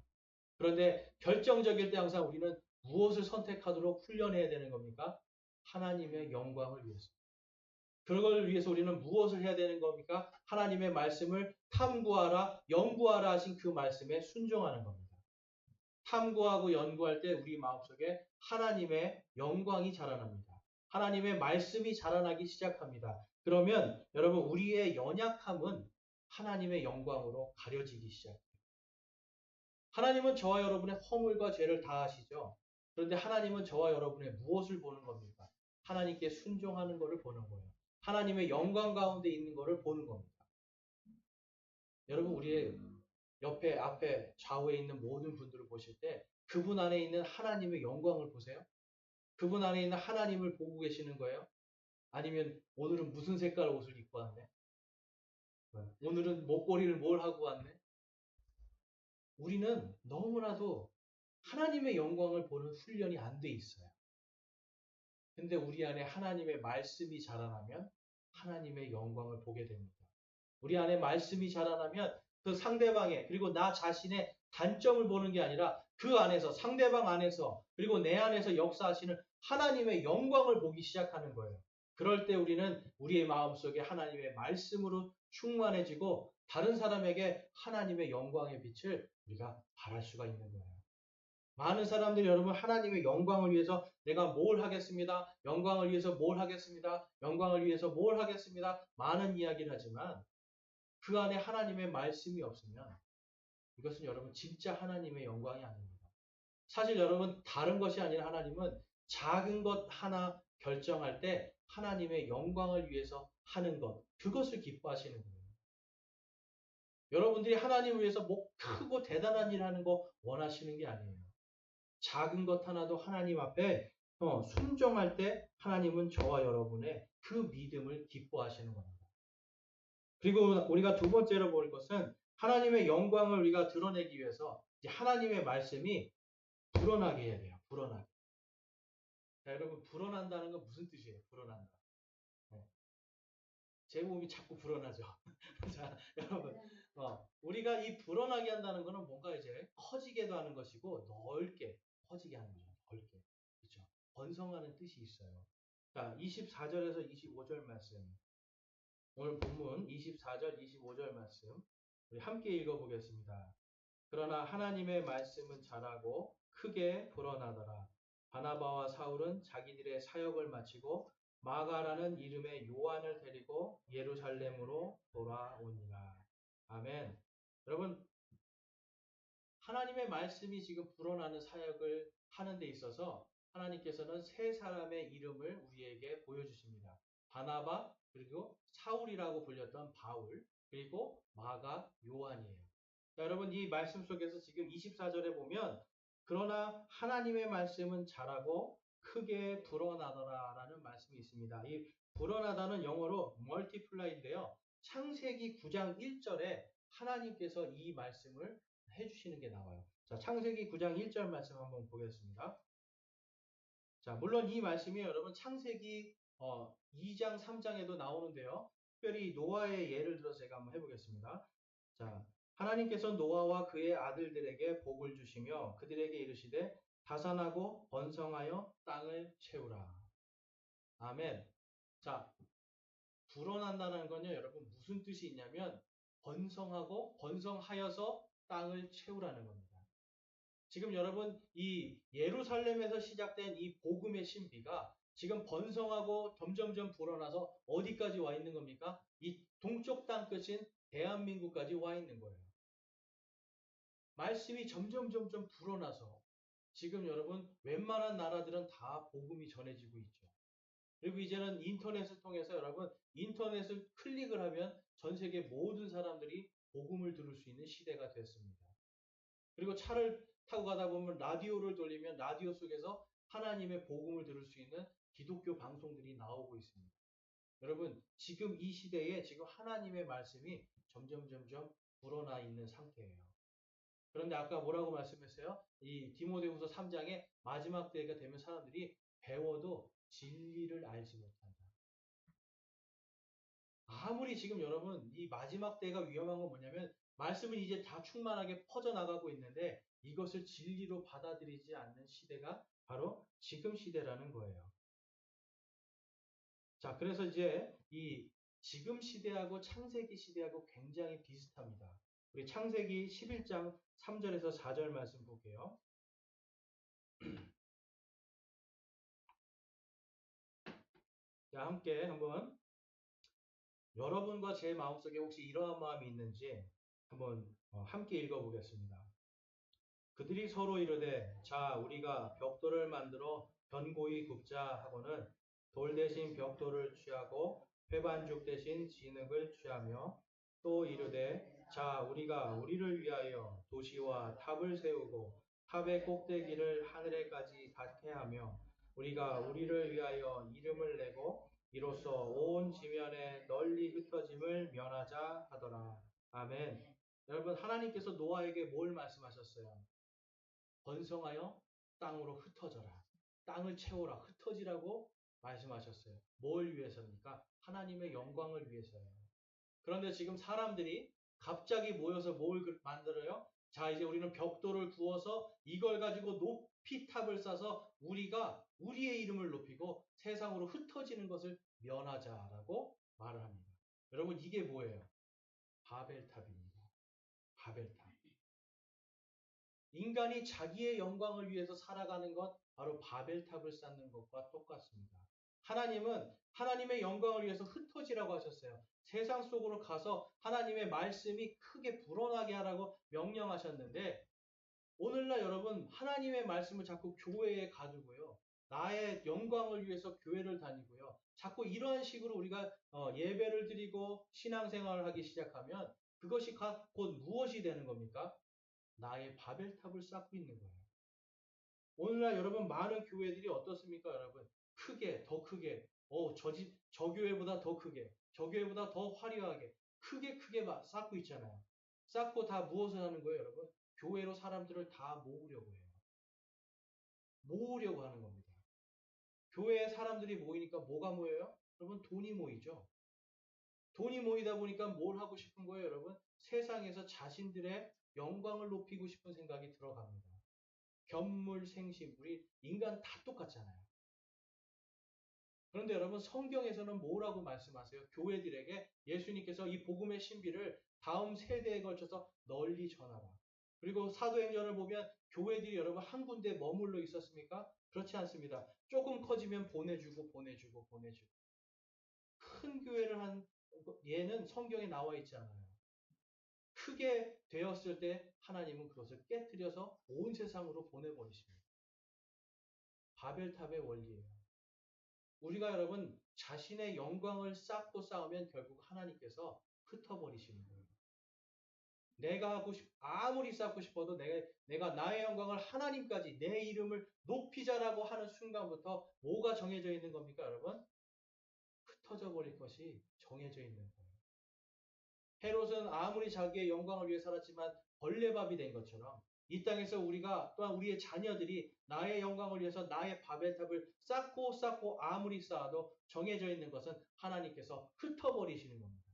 S1: 그런데 결정적일 때 항상 우리는 무엇을 선택하도록 훈련해야 되는 겁니까? 하나님의 영광을 위해서. 그걸 위해서 우리는 무엇을 해야 되는 겁니까? 하나님의 말씀을 탐구하라, 연구하라 하신 그 말씀에 순종하는 겁니다. 탐구하고 연구할 때 우리 마음속에 하나님의 영광이 자라납니다. 하나님의 말씀이 자라나기 시작합니다. 그러면 여러분 우리의 연약함은 하나님의 영광으로 가려지기 시작합니다. 하나님은 저와 여러분의 허물과 죄를 다 아시죠? 그런데 하나님은 저와 여러분의 무엇을 보는 겁니까? 하나님께 순종하는 것을 보는 거예요. 하나님의 영광 가운데 있는 것을 보는 겁니다. 여러분 우리의 옆에 앞에 좌우에 있는 모든 분들을 보실 때 그분 안에 있는 하나님의 영광을 보세요. 그분 안에 있는 하나님을 보고 계시는 거예요. 아니면 오늘은 무슨 색깔 옷을 입고 왔네? 오늘은 목걸이를 뭘 하고 왔네? 우리는 너무나도 하나님의 영광을 보는 훈련이 안 돼 있어요. 근데 우리 안에 하나님의 말씀이 자라나면 하나님의 영광을 보게 됩니다. 우리 안에 말씀이 자라나면 그 상대방의 그리고 나 자신의 단점을 보는 게 아니라 그 안에서 상대방 안에서 그리고 내 안에서 역사하시는 하나님의 영광을 보기 시작하는 거예요. 그럴 때 우리는 우리의 마음속에 하나님의 말씀으로 충만해지고 다른 사람에게 하나님의 영광의 빛을 우리가 발할 수가 있는 거예요. 많은 사람들이 여러분 하나님의 영광을 위해서 내가 뭘 하겠습니다. 영광을 위해서 뭘 하겠습니다. 영광을 위해서 뭘 하겠습니다. 많은 이야기를 하지만 그 안에 하나님의 말씀이 없으면 이것은 여러분 진짜 하나님의 영광이 아닙니다. 사실 여러분 다른 것이 아니라 하나님은 작은 것 하나 결정할 때 하나님의 영광을 위해서 하는 것 그것을 기뻐하시는 거예요. 여러분들이 하나님을 위해서 뭐 크고 대단한 일 하는 거 원하시는 게 아니에요. 작은 것 하나도 하나님 앞에 순종할 때 하나님은 저와 여러분의 그 믿음을 기뻐하시는 겁니다. 그리고 우리가 두 번째로 볼 것은 하나님의 영광을 우리가 드러내기 위해서 이제 하나님의 말씀이 불어나게 해야 돼요. 불어나게. 자, 여러분 불어난다는 건 무슨 뜻이에요? 불어난다. 네. 제 몸이 자꾸 불어나죠. 자, 여러분 우리가 이 불어나게 한다는 것은 뭔가 이제 커지게도 하는 것이고 넓게 퍼지게 하는 거죠. 넓게. 그렇죠? 번성하는 뜻이 있어요. 자, 24절에서 25절 말씀. 오늘 본문 24절, 25절 말씀 우리 함께 읽어보겠습니다. 그러나 하나님의 말씀은 자라고 크게 불어나더라. 바나바와 사울은 자기들의 사역을 마치고 마가라는 이름의 요한을 데리고 예루살렘으로 돌아오니라. 아멘. 여러분 하나님의 말씀이 지금 불어나는 사역을 하는 데 있어서 하나님께서는 세 사람의 이름을 우리에게 보여주십니다. 바나바 그리고 사울이라고 불렸던 바울 그리고 마가 요한이에요. 자, 여러분 이 말씀 속에서 지금 24절에 보면 그러나 하나님의 말씀은 자라고 크게 불어나더라 라는 말씀이 있습니다. 이 불어나다는 영어로 multiply인데요. 창세기 9장 1절에 하나님께서 이 말씀을 해주시는 게 나와요. 자, 창세기 9장 1절 말씀 한번 보겠습니다. 자, 물론 이 말씀이 여러분 창세기 2장, 3장에도 나오는데요. 특별히 노아의 예를 들어서 제가 한번 해보겠습니다. 자, 하나님께서 노아와 그의 아들들에게 복을 주시며 그들에게 이르시되 다산하고 번성하여 땅을 채우라. 아멘. 자, 불어난다는 건요, 여러분 무슨 뜻이 있냐면 번성하고 번성하여서 땅을 채우라는 겁니다. 지금 여러분 이 예루살렘에서 시작된 이 복음의 신비가 지금 번성하고 점점점 불어나서 어디까지 와 있는 겁니까? 이 동쪽 땅 끝인 대한민국까지 와 있는 거예요. 말씀이 점점 불어나서 지금 여러분 웬만한 나라들은 다 복음이 전해지고 있죠. 그리고 이제는 인터넷을 통해서 여러분 인터넷을 클릭을 하면 전 세계 모든 사람들이 복음을 들을 수 있는 시대가 됐습니다. 그리고 차를 타고 가다 보면 라디오를 돌리면 라디오 속에서 하나님의 복음을 들을 수 있는 기독교 방송들이 나오고 있습니다. 여러분 지금 이 시대에 지금 하나님의 말씀이 점점 불어나 있는 상태예요. 그런데 아까 뭐라고 말씀했어요? 이 디모데후서 3장에 마지막 때가 되면 사람들이 배워도 진리를 알지 못한다. 아무리 지금 여러분 이 마지막 때가 위험한 건 뭐냐면 말씀은 이제 다 충만하게 퍼져나가고 있는데 이것을 진리로 받아들이지 않는 시대가 바로 지금 시대라는 거예요. 자, 그래서 이제 이 지금 시대하고 창세기 시대하고 굉장히 비슷합니다. 우리 창세기 11장 3절에서 4절 말씀 볼게요. 자, 함께 한번 여러분과 제 마음속에 혹시 이러한 마음이 있는지 한번 함께 읽어보겠습니다. 그들이 서로 이르되 자 우리가 벽돌을 만들어 견고히 굽자 하고는 돌 대신 벽돌을 취하고 회반죽 대신 진흙을 취하며 또 이르되 자 우리가 우리를 위하여 도시와 탑을 세우고 탑의 꼭대기를 하늘에까지 닿게 하며 우리가 우리를 위하여 이름을 내고 이로써 온 지면에 널리 흩어짐을 면하자 하더라. 아멘. 여러분 하나님께서 노아에게 뭘 말씀하셨어요? 번성하여 땅으로 흩어져라. 땅을 채워라. 흩어지라고 말씀하셨어요. 뭘 위해서입니까? 하나님의 영광을 위해서예요. 그런데 지금 사람들이 갑자기 모여서 뭘 만들어요? 자, 이제 우리는 벽돌을 구워서 이걸 가지고 높이 탑을 쌓아서 우리가 우리의 이름을 높이고 세상으로 흩어지는 것을 면하자라고 말을 합니다. 여러분, 이게 뭐예요? 바벨탑입니다. 바벨탑. 인간이 자기의 영광을 위해서 살아가는 것, 바로 바벨탑을 쌓는 것과 똑같습니다. 하나님은 하나님의 영광을 위해서 흩어지라고 하셨어요. 세상 속으로 가서 하나님의 말씀이 크게 불어나게 하라고 명령하셨는데, 오늘날 여러분, 하나님의 말씀을 자꾸 교회에 가두고요. 나의 영광을 위해서 교회를 다니고요. 자꾸 이러한 식으로 우리가 예배를 드리고 신앙생활을 하기 시작하면 그것이 곧 무엇이 되는 겁니까? 나의 바벨탑을 쌓고 있는 거예요. 오늘날 여러분 많은 교회들이 어떻습니까, 여러분? 크게, 더 크게, 저 교회보다 더 크게, 저 교회보다 더 화려하게, 크게 쌓고 있잖아요. 쌓고 다 무엇을 하는 거예요, 여러분? 교회로 사람들을 다 모으려고 해요. 모으려고 하는 겁니다. 교회에 사람들이 모이니까 뭐가 모여요? 여러분, 돈이 모이죠. 돈이 모이다 보니까 뭘 하고 싶은 거예요, 여러분? 세상에서 자신들의 영광을 높이고 싶은 생각이 들어갑니다. 견물생심, 우리 인간 다 똑같잖아요. 그런데 여러분 성경에서는 뭐라고 말씀하세요? 교회들에게 예수님께서 이 복음의 신비를 다음 세대에 걸쳐서 널리 전하라. 그리고 사도행전을 보면 교회들이 여러분 한 군데 머물러 있었습니까? 그렇지 않습니다. 조금 커지면 보내주고. 큰 교회를 한 예는 성경에 나와 있지 않아요. 크게 되었을 때 하나님은 그것을 깨뜨려서 온 세상으로 보내버리십니다. 바벨탑의 원리예요. 우리가 여러분 자신의 영광을 쌓고 쌓으면 결국 하나님께서 흩어버리시는 거예요. 내가 아무리 쌓고 싶어도 내가 나의 영광을 하나님까지 내 이름을 높이자라고 하는 순간부터 뭐가 정해져 있는 겁니까, 여러분? 흩어져 버릴 것이 정해져 있는 거예요. 헤롯은 아무리 자기의 영광을 위해 살았지만 벌레밥이 된 것처럼 이 땅에서 우리가 또한 우리의 자녀들이 나의 영광을 위해서 나의 바벨탑을 쌓고 아무리 쌓아도 정해져 있는 것은 하나님께서 흩어버리시는 겁니다.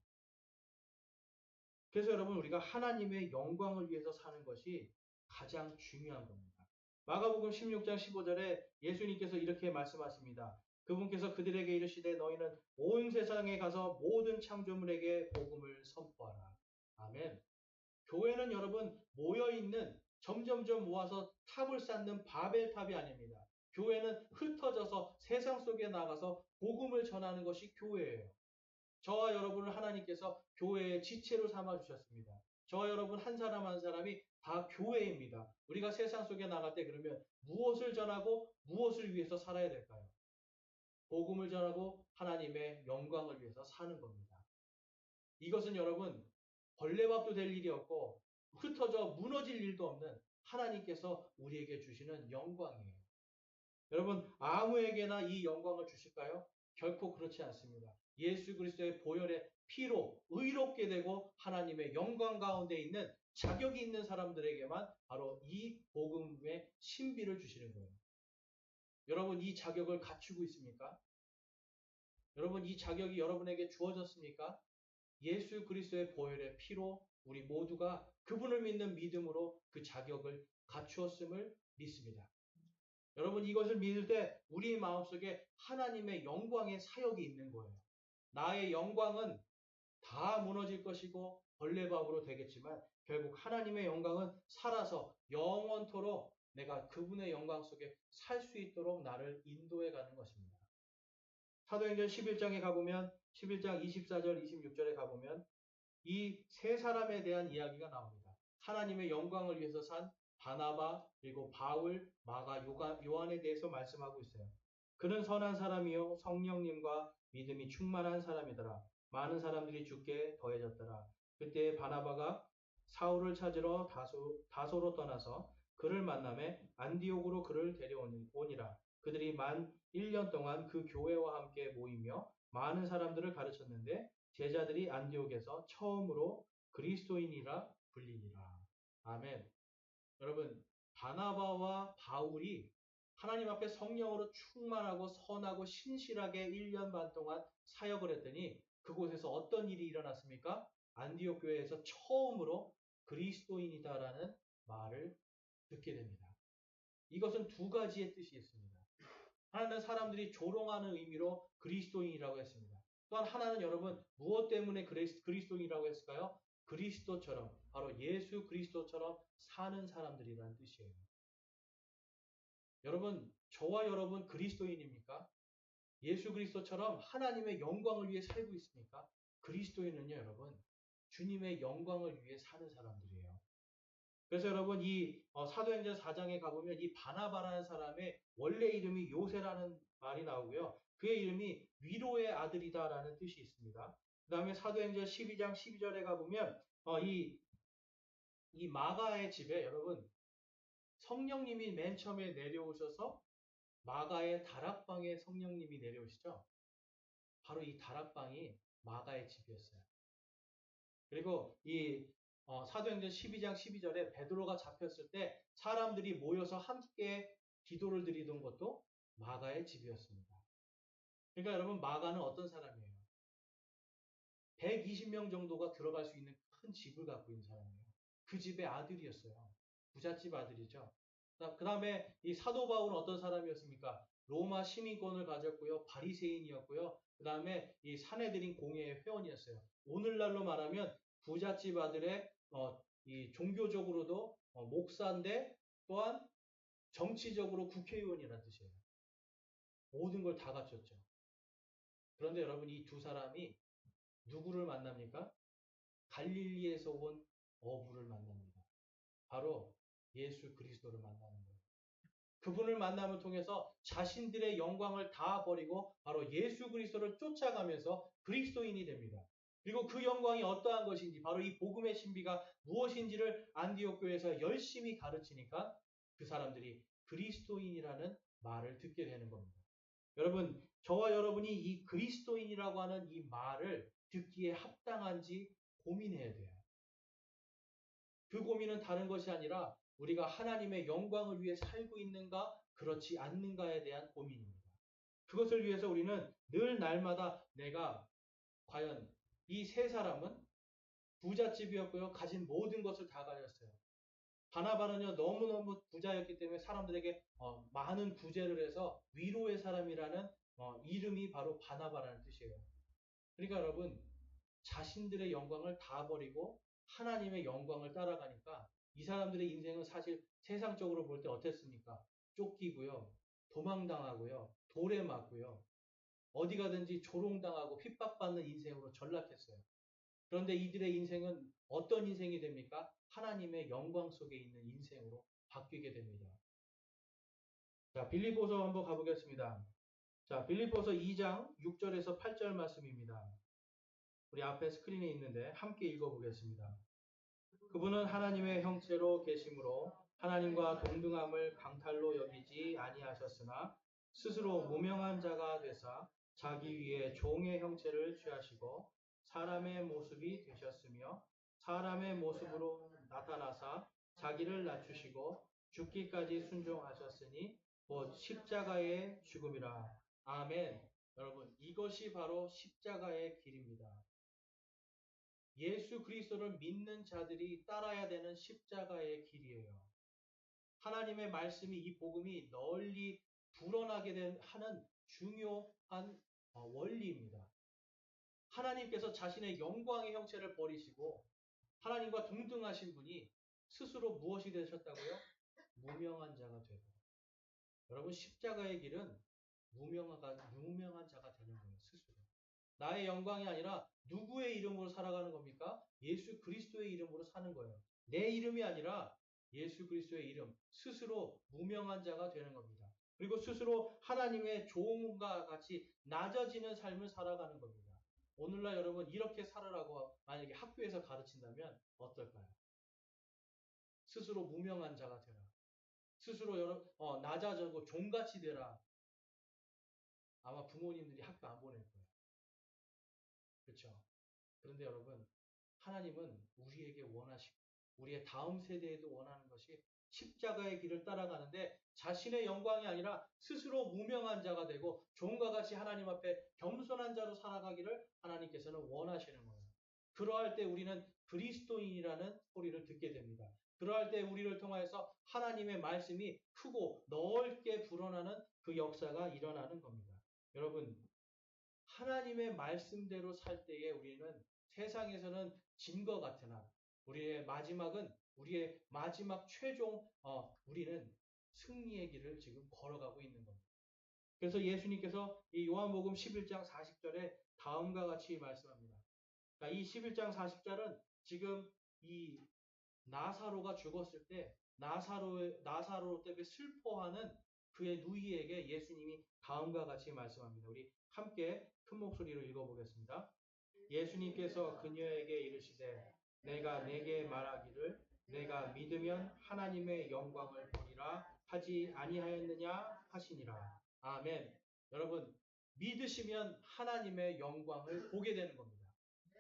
S1: 그래서 여러분 우리가 하나님의 영광을 위해서 사는 것이 가장 중요한 겁니다. 마가복음 16장 15절에 예수님께서 이렇게 말씀하십니다. 그분께서 그들에게 이르시되 너희는 온 세상에 가서 모든 창조물에게 복음을 선포하라. 아멘. 교회는 여러분 모여있는 점점점 모아서 탑을 쌓는 바벨탑이 아닙니다. 교회는 흩어져서 세상 속에 나가서 복음을 전하는 것이 교회예요. 저와 여러분을 하나님께서 교회의 지체로 삼아주셨습니다. 저와 여러분 한 사람 한 사람이 다 교회입니다. 우리가 세상 속에 나갈 때 그러면 무엇을 전하고 무엇을 위해서 살아야 될까요? 복음을 전하고 하나님의 영광을 위해서 사는 겁니다. 이것은 여러분 벌레밥도 될 일이 없고 흩어져 무너질 일도 없는 하나님께서 우리에게 주시는 영광이에요. 여러분 아무에게나 이 영광을 주실까요? 결코 그렇지 않습니다. 예수 그리스도의 보혈의 피로 의롭게 되고 하나님의 영광 가운데 있는 자격이 있는 사람들에게만 바로 이 복음의 신비를 주시는 거예요. 여러분 이 자격을 갖추고 있습니까? 여러분 이 자격이 여러분에게 주어졌습니까? 예수 그리스도의 보혈의 피로 우리 모두가 그분을 믿는 믿음으로 그 자격을 갖추었음을 믿습니다. 여러분 이것을 믿을 때 우리 마음속에 하나님의 영광의 사역이 있는 거예요. 나의 영광은 다 무너질 것이고 벌레밥으로 되겠지만 결국 하나님의 영광은 살아서 영원토록 내가 그분의 영광 속에 살 수 있도록 나를 인도해 가는 것입니다. 사도행전 11장에 가보면 11장 24절 26절에 가보면 이 세 사람에 대한 이야기가 나옵니다. 하나님의 영광을 위해서 산 바나바 그리고 바울, 마가, 요한에 대해서 말씀하고 있어요. 그는 선한 사람이요 성령님과 믿음이 충만한 사람이더라. 많은 사람들이 죽게 더해졌더라. 그때 바나바가 사울을 찾으러 다소로 떠나서 그를 만남에 안디옥으로 그를 데려오니라. 그들이 만 1년 동안 그 교회와 함께 모이며 많은 사람들을 가르쳤는데 제자들이 안디옥에서 처음으로 그리스도인이라 불리니라. 아멘. 여러분, 바나바와 바울이 하나님 앞에 성령으로 충만하고 선하고 신실하게 1년 반 동안 사역을 했더니 그곳에서 어떤 일이 일어났습니까? 안디옥 교회에서 처음으로 그리스도인이다라는 말을 듣게 됩니다. 이것은 두 가지의 뜻이 있습니다. 하나는 사람들이 조롱하는 의미로 그리스도인이라고 했습니다. 또한 하나는 여러분 무엇 때문에 그리스도인이라고 했을까요? 그리스도처럼 바로 예수 그리스도처럼 사는 사람들이라는 뜻이에요. 여러분 저와 여러분 그리스도인입니까? 예수 그리스도처럼 하나님의 영광을 위해 살고 있습니까? 그리스도인은요 여러분 주님의 영광을 위해 사는 사람들이에요. 그래서 여러분 이 사도행전 4장에 가보면 이 바나바라는 사람의 원래 이름이 요새라는 말이 나오고요. 그의 이름이 위로의 아들이다라는 뜻이 있습니다. 그 다음에 사도행전 12장 12절에 가보면 이 마가의 집에 여러분 성령님이 맨 처음에 내려오셔서 마가의 다락방에 성령님이 내려오시죠. 바로 이 다락방이 마가의 집이었어요. 그리고 이 사도행전 12장 12절에 베드로가 잡혔을 때 사람들이 모여서 함께 기도를 드리던 것도 마가의 집이었습니다. 그러니까 여러분 마가는 어떤 사람이에요? 120명 정도가 들어갈 수 있는 큰 집을 갖고 있는 사람이에요. 그 집의 아들이었어요. 부잣집 아들이죠. 그 다음에 이 사도 바울은 어떤 사람이었습니까? 로마 시민권을 가졌고요. 바리새인이었고요. 그 다음에 이 사내들인 공회의 회원이었어요. 오늘날로 말하면 부잣집 아들의 이 종교적으로도 목사인데 또한 정치적으로 국회의원이라는 뜻이에요. 모든 걸 다 갖췄죠. 그런데 여러분 이 두 사람이 누구를 만납니까? 갈릴리에서 온 어부를 만납니다. 바로 예수 그리스도를 만나는 거예요. 그분을 만남을 통해서 자신들의 영광을 다 버리고 바로 예수 그리스도를 쫓아가면서 그리스도인이 됩니다. 그리고 그 영광이 어떠한 것인지 바로 이 복음의 신비가 무엇인지를 안디옥 교회에서 열심히 가르치니까 그 사람들이 그리스도인이라는 말을 듣게 되는 겁니다. 여러분 저와 여러분이 이 그리스도인이라고 하는 이 말을 듣기에 합당한지 고민해야 돼요. 그 고민은 다른 것이 아니라 우리가 하나님의 영광을 위해 살고 있는가 그렇지 않는가에 대한 고민입니다. 그것을 위해서 우리는 늘 날마다 내가 과연 이 세 사람은 부잣집이었고요. 가진 모든 것을 다 가졌어요. 바나바는요 너무너무 부자였기 때문에 사람들에게 많은 구제를 해서 위로의 사람이라는 이름이 바로 바나바라는 뜻이에요. 그러니까 여러분 자신들의 영광을 다 버리고 하나님의 영광을 따라가니까 이 사람들의 인생은 사실 세상적으로 볼 때 어땠습니까? 쫓기고요. 도망당하고요. 돌에 맞고요. 어디 가든지 조롱당하고 핍박받는 인생으로 전락했어요. 그런데 이들의 인생은 어떤 인생이 됩니까? 하나님의 영광 속에 있는 인생으로 바뀌게 됩니다. 자, 빌립보서 한번 가보겠습니다. 자, 빌립보서 2장 6절에서 8절 말씀입니다. 우리 앞에 스크린에 있는데 함께 읽어보겠습니다. 그분은 하나님의 형체로 계심으로 하나님과 동등함을 강탈로 여기지 아니하셨으나 스스로 무명한 자가 되사 자기 위에 종의 형체를 취하시고 사람의 모습이 되셨으며 사람의 모습으로 나타나사 자기를 낮추시고 죽기까지 순종하셨으니 곧 십자가의 죽음이라. 아멘. 여러분 이것이 바로 십자가의 길입니다. 예수 그리스도를 믿는 자들이 따라야 되는 십자가의 길이에요. 하나님의 말씀이 이 복음이 널리 불어나게 하는 중요한 원리입니다. 하나님께서 자신의 영광의 형체를 버리시고 하나님과 동등하신 분이 스스로 무엇이 되셨다고요? 무명한 자가 되고. 여러분 십자가의 길은 무명한 자가 되는 거예요. 스스로. 나의 영광이 아니라 누구의 이름으로 살아가는 겁니까? 예수 그리스도의 이름으로 사는 거예요. 내 이름이 아니라 예수 그리스도의 이름, 스스로 무명한 자가 되는 겁니다. 그리고 스스로 하나님의 종과 같이 낮아지는 삶을 살아가는 겁니다. 오늘날 여러분 이렇게 살으라고 만약에 학교에서 가르친다면 어떨까요? 스스로 무명한 자가 되라. 스스로 낮아지고 종같이 되라. 아마 부모님들이 학교 안 보낼 거예요. 그렇죠? 그런데 여러분 하나님은 우리에게 원하시고 우리의 다음 세대에도 원하는 것이 십자가의 길을 따라가는데 자신의 영광이 아니라 스스로 무명한 자가 되고 종과 같이 하나님 앞에 겸손한 자로 살아가기를 하나님께서는 원하시는 거예요. 그러할 때 우리는 그리스도인이라는 소리를 듣게 됩니다. 그러할 때 우리를 통하여서 하나님의 말씀이 크고 넓게 불어나는 그 역사가 일어나는 겁니다. 여러분, 하나님의 말씀대로 살 때에 우리는 세상에서는 진 것 같으나 우리의 마지막 최종 우리는 승리의 길을 지금 걸어가고 있는 겁니다. 그래서 예수님께서 이 요한복음 11장 40절에 다음과 같이 말씀합니다. 그러니까 이 11장 40절은 지금 이 나사로가 죽었을 때 나사로 때문에 슬퍼하는 그의 누이에게 예수님이 다음과 같이 말씀합니다. 우리 함께 큰 목소리로 읽어보겠습니다. 예수님께서 그녀에게 이르시되 내가 내게 말하기를 내가 믿으면 하나님의 영광을 보리라 하지 아니하였느냐 하시니라. 아멘. 여러분, 믿으시면 하나님의 영광을 보게 되는 겁니다.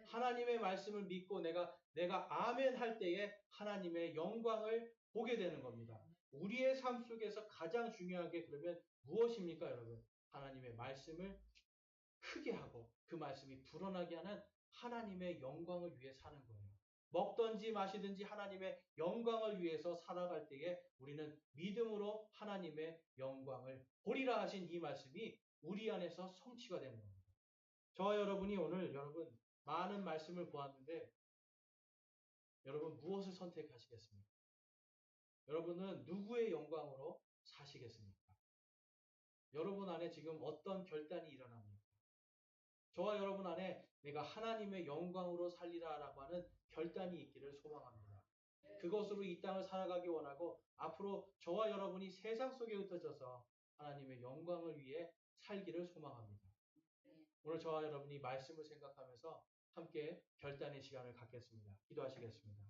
S1: 하나님의 말씀을 믿고 내가 아멘 할 때에 하나님의 영광을 보게 되는 겁니다. 우리의 삶 속에서 가장 중요한 게 그러면 무엇입니까, 여러분? 하나님의 말씀을 크게 하고 그 말씀이 불어나게 하는 하나님의 영광을 위해 사는 거예요. 먹든지 마시든지 하나님의 영광을 위해서 살아갈 때에 우리는 믿음으로 하나님의 영광을 보리라 하신 이 말씀이 우리 안에서 성취가 되는 겁니다. 저와 여러분이 오늘 많은 말씀을 보았는데 여러분 무엇을 선택하시겠습니까? 여러분은 누구의 영광으로 사시겠습니까? 여러분 안에 지금 어떤 결단이 일어납니까? 저와 여러분 안에 내가 하나님의 영광으로 살리라라고 하는 결단이 있기를 소망합니다. 그것으로 이 땅을 살아가기 원하고 앞으로 저와 여러분이 세상 속에 흩어져서 하나님의 영광을 위해 살기를 소망합니다. 오늘 저와 여러분이 말씀을 생각하면서 함께 결단의 시간을 갖겠습니다. 기도하시겠습니다.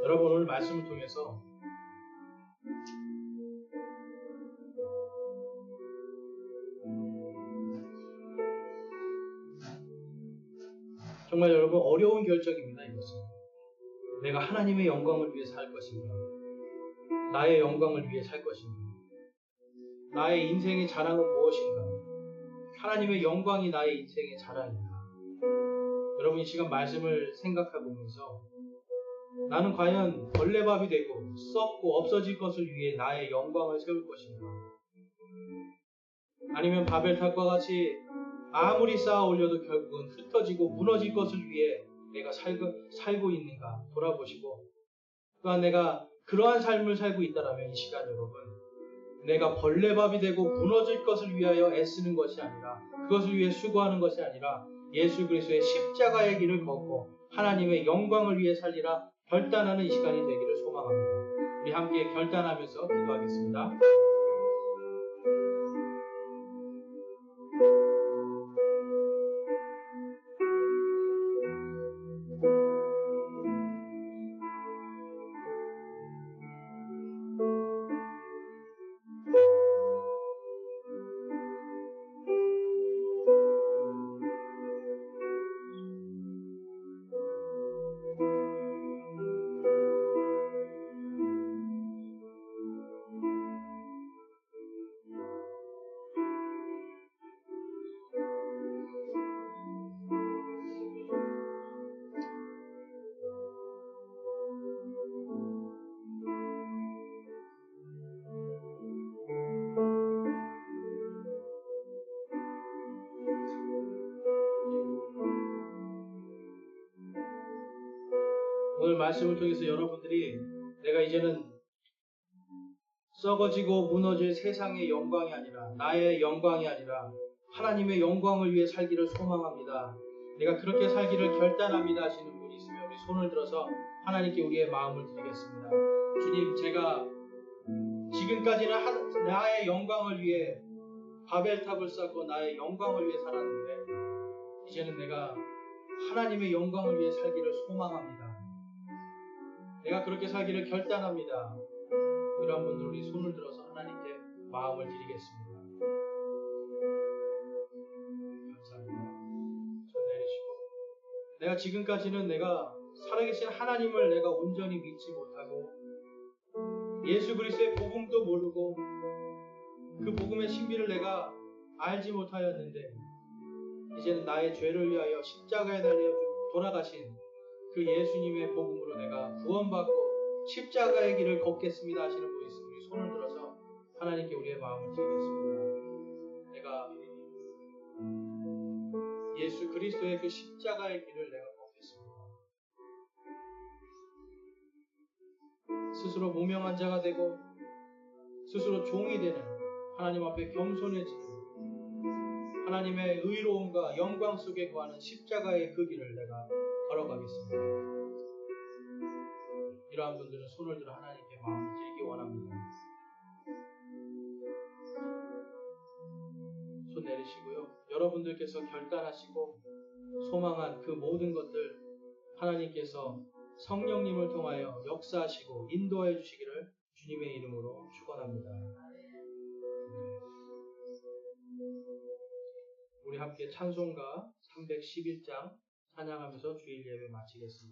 S1: 여러분 오늘 말씀을 통해서 정말 여러분 어려운 결정입니다. 이것은 내가 하나님의 영광을 위해 살 것인가, 나의 영광을 위해 살 것인가, 나의 인생의 자랑은 무엇인가, 하나님의 영광이 나의 인생의 자랑인가. 여러분 이 시간 말씀을 생각해 보면서 나는 과연 벌레밥이 되고 썩고 없어질 것을 위해 나의 영광을 세울 것인가, 아니면 바벨탑과 같이 아무리 쌓아 올려도 결국은 흩어지고 무너질 것을 위해 내가 살고 있는가 돌아보시고, 또한 내가 그러한 삶을 살고 있다면 이 시간 여러분 내가 벌레밥이 되고 무너질 것을 위하여 애쓰는 것이 아니라, 그것을 위해 수고하는 것이 아니라 예수 그리스도의 십자가의 길을 걷고 하나님의 영광을 위해 살리라 결단하는 이 시간이 되기를 소망합니다. 우리 함께 결단하면서 기도하겠습니다. 오늘 말씀을 통해서 여러분들이 내가 이제는 썩어지고 무너질 세상의 영광이 아니라 나의 영광이 아니라 하나님의 영광을 위해 살기를 소망합니다, 내가 그렇게 살기를 결단합니다 하시는 분이 있으면 우리 손을 들어서 하나님께 우리의 마음을 드리겠습니다. 주님, 제가 지금까지는 나의 영광을 위해 바벨탑을 쌓고 나의 영광을 위해 살았는데 이제는 내가 하나님의 영광을 위해 살기를 소망합니다. 내가 그렇게 살기를 결단합니다. 이런 분들 우리 손을 들어서 하나님께 마음을 드리겠습니다. 감사합니다. 손 내리시고, 내가 지금까지는 내가 살아계신 하나님을 내가 온전히 믿지 못하고 예수 그리스도의 복음도 모르고 그 복음의 신비를 내가 알지 못하였는데 이제는 나의 죄를 위하여 십자가에 달려 돌아가신 그 예수님의 복음으로 내가 구원받고 십자가의 길을 걷겠습니다 하시는 분이 있으면 우리 손을 들어서 하나님께 우리의 마음을 드리겠습니다. 내가 예수 그리스도의 그 십자가의 길을 내가 걷겠습니다. 스스로 무명한 자가 되고 스스로 종이 되는 하나님 앞에 겸손해지는 하나님의 의로움과 영광 속에 거하는 십자가의 그 길을 내가 걸어가겠습니다. 이러한 분들은 손을 들어 하나님께 마음을 드리기 원합니다. 손 내리시고요. 여러분들께서 결단하시고 소망한 그 모든 것들 하나님께서 성령님을 통하여 역사하시고 인도해 주시기를 주님의 이름으로 축원합니다. 우리 함께 찬송가 311장 찬양하면서 주일 예배 마치겠습니다.